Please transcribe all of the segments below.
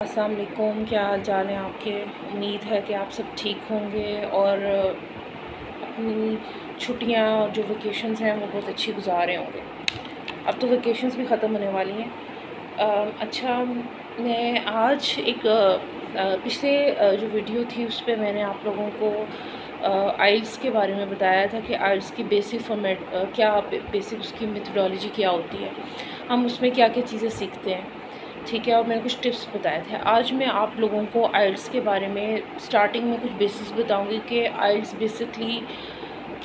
अस्सलाम वालेकुम, क्या हाल चाल है आपके। उम्मीद है कि आप सब ठीक होंगे और अपनी छुट्टियां और जो वेकेशंस हैं वो बहुत अच्छी गुजार रहे होंगे। अब तो वेकेशंस भी ख़त्म होने वाली हैं। अच्छा, मैं आज एक पिछले जो वीडियो थी उस पर मैंने आप लोगों को आइल्स के बारे में बताया था कि आइल्स की बेसिक फॉर्मेट क्या बेसिक उसकी मेथडोलॉजी क्या होती है, हम उसमें क्या क्या चीज़ें सीखते हैं, ठीक है। और मैंने कुछ टिप्स बताए थे। आज मैं आप लोगों को आइल्स के बारे में स्टार्टिंग में कुछ बेसिक्स बताऊंगी कि आइल्स बेसिकली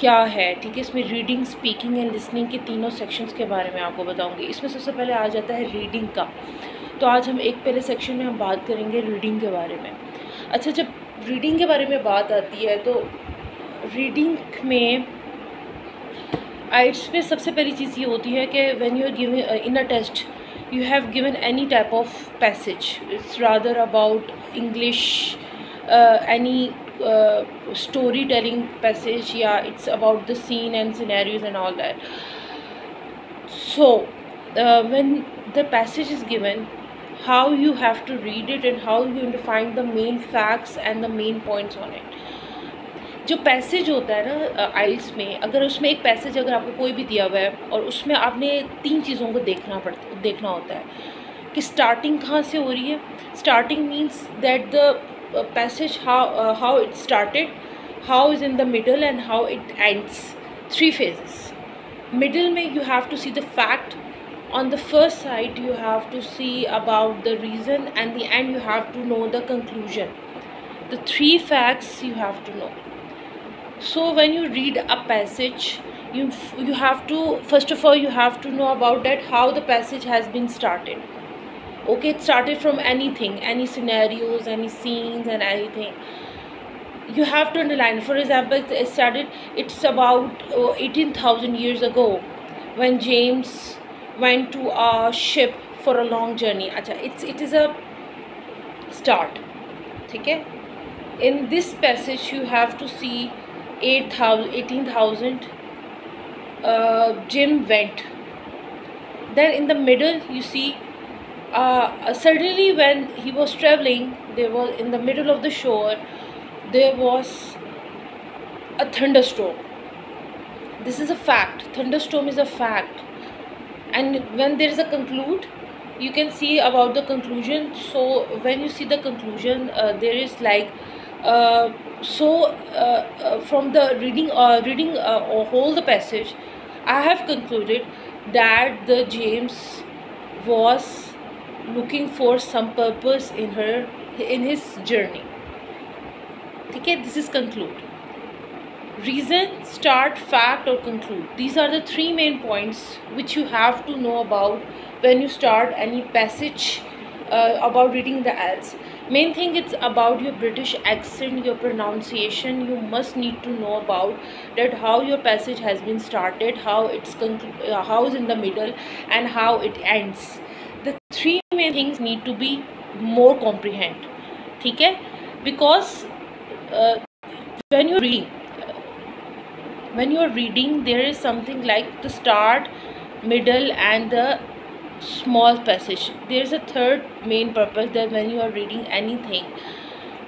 क्या है, ठीक है। इसमें रीडिंग, स्पीकिंग एंड लिसनिंग के तीनों सेक्शंस के बारे में आपको बताऊंगी। इसमें सबसे पहले आ जाता है रीडिंग का। तो आज हम एक पहले सेक्शन में हम बात करेंगे रीडिंग के बारे में। अच्छा, जब रीडिंग के बारे में बात आती है तो रीडिंग में आइल्स में सबसे पहली चीज़ ये होती है कि when you are giving in a test you have given any type of passage, it's rather about English, any storytelling passage, yeah, it's about the scene and scenarios and all that. So when the passage is given, how you have to read it and how you have to find the main facts and the main points on it. जो passage होता है ना आइल्स में, अगर उसमें एक passage अगर आपको कोई भी दिया हुआ है और उसमें आपने तीन चीज़ों को देखना होता है कि स्टार्टिंग कहाँ से हो रही है। Starting means that the passage how it started, how is in the middle and how it ends. 3 phases. Middle में you have to see the fact, on the first side you have to see about the reason, and the end you have to know the conclusion. The 3 facts you have to know. So when you read a passage, you have to, first of all you have to know about that how the passage has been started. Okay, it started from anything, any scenarios, any scenes and anything. You have to underline. For example, it's about 18,000 years ago when James went to a ship for a long journey. Acha, it is a start, ठीक है। In this passage you have to see 18,000 Jim went. Then in the middle you see suddenly when he was traveling, there was in the middle of the shore there was a thunderstorm. This is a fact. Thunderstorm is a fact. And when there is a conclude, you can see about the conclusion. So when you see the conclusion, there is like from the reading whole the passage, I have concluded that the James was looking for some purpose in his journey. ठीक है, this is conclude. Reason, start, fact or conclude. These are the 3 main points which you have to know about when you start any passage about reading the IELTS. Main thing, it's about your British accent, your pronunciation. You must need to know about that how your passage has been started, how is in the middle and how it ends. The 3 main things need to be more comprehend, ठीक है। Because when you're reading there is something like the start, middle and the small passage. There is a third main purpose, that when you are reading anything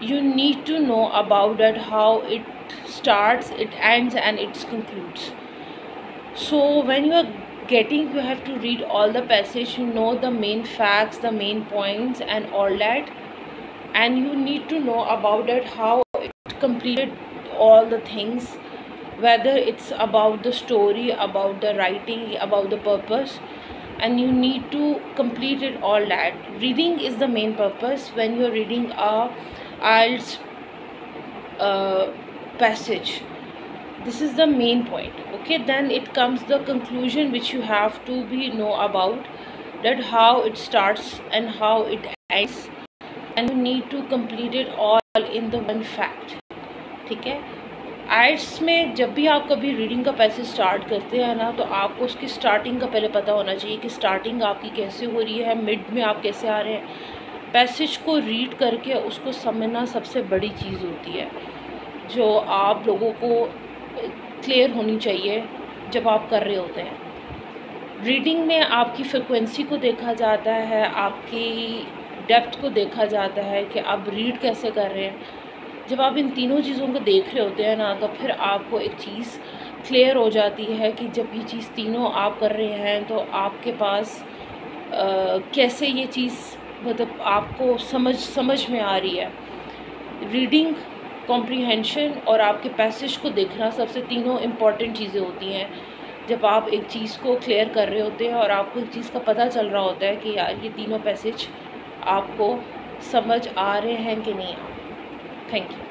you need to know about that how it starts, it ends and it concludes. So when you are getting, you have to read all the passage, you know the main facts, the main points and all that, and you need to know about that how it completed all the things, whether it's about the story, about the writing, about the purpose, and you need to complete it all that. Reading is the main purpose when you are reading a IELTS passage. This is the main point, okay। Then it comes the conclusion, which you have to know about that how it starts and how it ends, and you need to complete it all in the one fact, ठीक है। आइल्स में जब भी आप कभी reading का passage start करते हैं ना, तो आपको उसकी स्टार्टिंग का पहले पता होना चाहिए कि स्टार्टिंग आपकी कैसे हो रही है, मिड में आप कैसे आ रहे हैं। पैसेज को रीड करके उसको समझना सबसे बड़ी चीज़ होती है, जो आप लोगों को क्लियर होनी चाहिए जब आप कर रहे होते हैं। रीडिंग में आपकी फ्रिक्वेंसी को देखा जाता है, आपकी डेप्थ को देखा जाता है कि आप रीड कैसे कर रहे हैं। जब आप इन तीनों चीज़ों को देख रहे होते हैं ना, तो फिर आपको एक चीज़ क्लियर हो जाती है कि जब ये चीज़ तीनों आप कर रहे हैं तो आपके पास कैसे ये चीज़ मतलब आपको समझ में आ रही है। रीडिंग, कॉम्प्रिहेंशन और आपके पैसेज को देखना सबसे तीनों इम्पॉर्टेंट चीज़ें होती हैं जब आप एक चीज़ को क्लियर कर रहे होते हैं और आपको एक चीज़ का पता चल रहा होता है कि यार ये तीनों पैसेज आपको समझ आ रहे हैं कि नहीं आ रहे। Thank you.